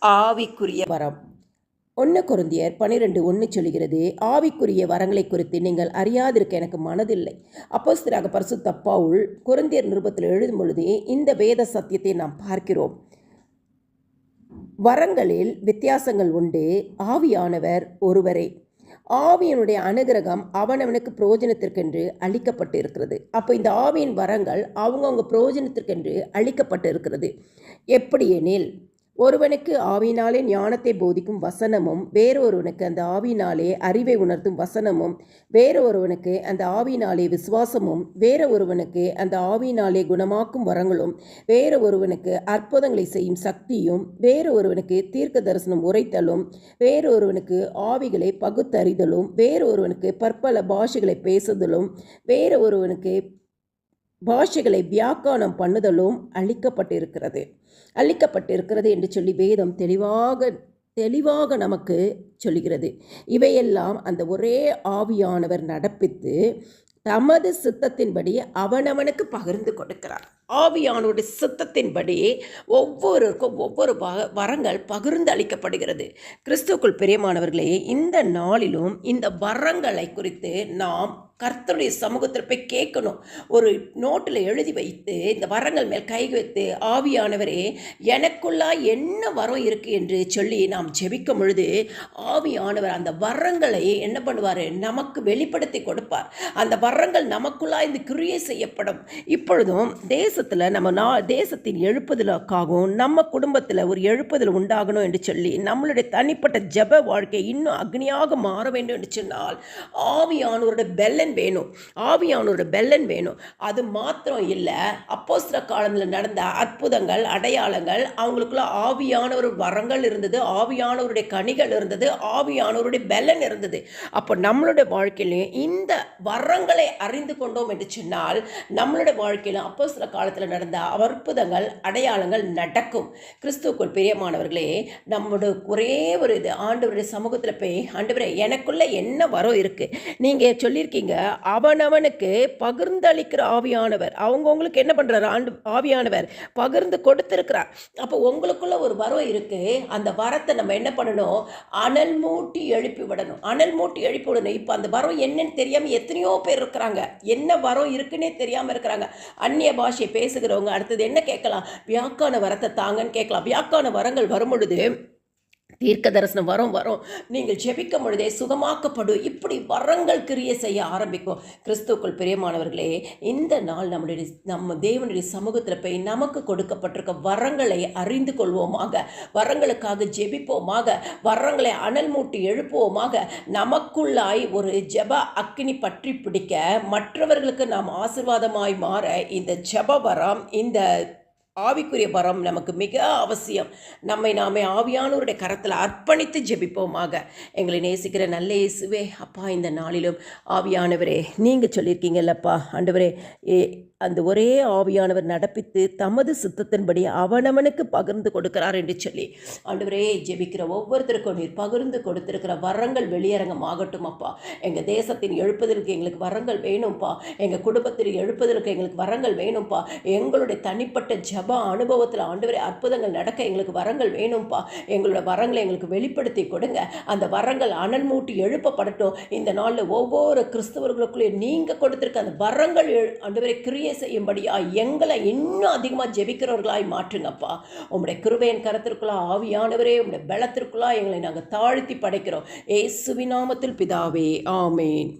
ஆவிக்குரிய வரம். 1 கொரிந்தியர் 12:1 சொல்கிறது, ஆவிக்குரிய வரங்களை குறித்து நீங்கள் அறியாதிருக்க எனக்கு மனதில்லை. அப்போஸ்தலராக பரிசுத்த பவுல் கொரிந்தியர் நிருபத்தில் எழுதும் பொழுது இந்த வேத சத்தியத்தை நாம் பார்க்கிறோம். வரங்களில் வித்தியாசங்கள் உண்டு, ஆவியானவர் ஒருவரே. ஆவியனுடைய அனுகிரகம் அவனவனுக்கு பிரயோஜனத்திற்கென்று அளிக்கப்பட்டு இருக்கிறது. அப்போ இந்த ஆவியின் வரங்கள் அவங்கவுங்க பிரயோஜனத்திற்கென்று அளிக்கப்பட்டு இருக்கிறது. எப்படி எனில், ஒருவனுக்கு ஆவியினாலே ஞானத்தை போதிக்கும் வசனமும், வேறொருவனுக்கு அந்த ஆவியினாலே அறிவை உணர்த்தும் வசனமும், வேறொருவனுக்கு அந்த ஆவியினாலே விசுவாசமும், வேறொருவனுக்கு அந்த ஆவியினாலே குணமாக்கும் வரங்களும், வேறொருவனுக்கு அற்புதங்களை செய்யும் சக்தியும், வேறொருவனுக்கு தீர்க்க தரிசனம் உரைத்தலும், வேறொருவனுக்கு ஆவிகளை பகுத்தறிதலும், வேறொருவனுக்கு பற்பல பாஷைகளை பேசுதலும், வேறொருவனுக்கு பாஷைகளை வியாக்கியானம் பண்ணுதலும் அளிக்கப்பட்டிருக்கிறது என்று சொல்லி வேதம் தெளிவாக நமக்கு சொல்லுகிறது. இவையெல்லாம் அந்த ஒரே ஆவியானவர் நடப்பித்து தமது சித்தத்தின்படி அவனவனுக்கு பகிர்ந்து கொடுக்கிறார். ஆவியானவருடைய சித்தத்தின்படி ஒவ்வொருவருக்கும் ஒவ்வொரு வரங்கள் பகிர்ந்து அளிக்கப்படுகிறது. கிறிஸ்துவுக்குள் பிரியமானவர்களே, இந்த நாளிலும் இந்த வரங்களை குறித்து நாம் கர்த்தருடைய சமூகத்தில் போய் கேட்கணும். ஒரு நோட்டில் எழுதி வைத்து இந்த வரங்கள் மேல் கை வைத்து, ஆவியானவரே எனக்குள்ளா என்ன வரம் இருக்குது என்று சொல்லி நாம் ஜெபிக்கும் பொழுது ஆவியானவர் அந்த வரங்களை என்ன பண்ணுவார், நமக்கு வெளிப்படுத்தி கொடுப்பார். அந்த வரங்கள் நமக்குள்ளா இந்த கிரியை செய்யப்படும். இப்பொழுதும் தேசத்தில் நம்ம தேசத்தின் எழுப்புதலுக்காகவும் நம்ம குடும்பத்தில் ஒரு எழுப்புதல் உண்டாகணும் என்று சொல்லி நம்மளுடைய தனிப்பட்ட ஜெப வாழ்க்கை இன்னும் அக்னியாக மாற வேண்டும் என்று சொன்னால் ஆவியானவருடைய பெல்லன் வேணும். அது மாத்திரம் இல்லை, அப்போஸ்தல காலத்தில் நடந்த அற்புதங்கள், அடையாளங்கள், அவங்களுக்குள்ள ஆவியானவர் வரங்கள் இருந்தது, ஆவியானவருடைய கனிகள் இருந்தது, ஆவியானவருடைய பெல்லன் இருந்தது. அப்போ நம்மளுடைய வாழ்க்கையிலையும் இந்த வரங்களை அறிந்து கொண்டோம் என்று சொன்னால் நம்மளுடைய வாழ்க்கையிலும் அப்போஸ்தல காலத்தில் நடந்த அற்புதங்கள், அடையாளங்கள் நடக்கும். கிறிஸ்துவுக்குள் பிரியமானவர்களே, நம்மளோட ஒரே ஒரு இது ஆண்டவருடைய சமூகத்தில் போய், ஆண்டவரே எனக்குள்ள என்ன வரம் இருக்கு, நீங்கள் சொல்லியிருக்கீங்க அவனவனுக்கு பகிர்ந்தளிக்கிற ஆவியானவர். அவங்களுக்கு என்ன பண்றாரு, ஆவியானவர் பகிர்ந்து கொடுத்திருக்கிறார். அப்போ உங்களுக்குள்ள ஒரு வரம் இருக்கு, அந்த வரத்தை நம்ம என்ன பண்ணணும், அனல் மூட்டி எழுப்பி விடணும். இப்போ அந்த வரம் என்னன்னு தெரியாம எத்தனையோ பேர் இருக்கிறாங்க. என்ன வரம் இருக்குன்னே தெரியாம இருக்கிறாங்க. அந்நிய பாஷை பேசுகிறவங்க அடுத்தது என்ன கேட்கலாம், வியாக்கான வரத்தை தாங்கன்னு கேட்கலாம். வியாக்கான வரங்கள் வரும் பொழுது தீர்க்க தரிசனம் வரும் நீங்கள் ஜெபிக்கும் பொழுதே சுகமாக்கப்படும். இப்படி வரங்கள் கிரியை செய்ய ஆரம்பிக்கும். கிறிஸ்துவுக்குள் பிரியமானவர்களே, இந்த நாள் நம்ம தேவனுடைய சமூகத்தில் போய் நமக்கு கொடுக்கப்பட்டிருக்க வரங்களை அறிந்து கொள்வோமாக, வரங்களுக்காக ஜெபிப்போமாக, வரங்களை அனல் மூட்டி எழுப்புவோமாக. நமக்குள்ளாய் ஒரு ஜெப அக்கினி பற்றி பிடிக்க, மற்றவர்களுக்கு நாம் ஆசீர்வாதமாய் மாற இந்த ஜெப வரம், இந்த ஆவிக்குரிய வரம் நமக்கு மிக அவசியம். நாமே ஆவியானவருடைய கரத்தில் அர்ப்பணித்து ஜெபிப்போமாக. எங்களை நேசிக்கிற நல்ல இயேசுவே, அப்பா இந்த நாளிலும் ஆவியானவரே, நீங்கள் சொல்லியிருக்கீங்கல்லப்பா ஆண்டவரே, அந்த ஒரே ஆவியானவர் நடப்பித்து தமது சித்தத்தின்படி அவனவனுக்கு பகிர்ந்து கொடுக்கிறார் என்று சொல்லி ஆண்டவரே, ஜெபிக்கிற ஒவ்வொருத்தருக்கும் நீர் பகிர்ந்து கொடுத்திருக்கிற வரங்கள் வெளியரங்கமாகட்டும் அப்பா. எங்கள் தேசத்தின் எழுப்புதலுக்கு எங்களுக்கு வரங்கள் வேணும்ப்பா. எங்கள் குடும்பத்தில் எழுப்புதலுக்கு எங்களுக்கு வரங்கள் வேணும்ப்பா. எங்களுடைய தனிப்பட்ட ஜப அனுபவத்தில் ஆண்டவரே அற்புதங்கள் நடக்க எங்களுக்கு வரங்கள் வேணும்ப்பா. எங்களோட வரங்களை எங்களுக்கு வெளிப்படுத்தி கொடுங்க. அந்த வரங்கள் அனல் மூட்டி எழுப்பப்படட்டும். இந்த நாளில் ஒவ்வொரு கிறிஸ்தவர்களுக்குள்ளே நீங்கள் கொடுத்திருக்க அந்த வரங்கள் ஆண்டவரே கிரியை செய்யும்படியா எங்களை இன்னும் அதிகமாக ஜெபிக்கிறவர்களாய் மாற்றுங்கப்பா. உங்களுடைய கிருபையின் கரத்திற்குள்ளா ஆவியானவரே, உங்களுடைய பலத்திற்குள்ளா எங்களை நாங்கள் தாழ்த்தி படைக்கிறோம். இயேசுவின் நாமத்தில் பிதாவே, ஆமேன்.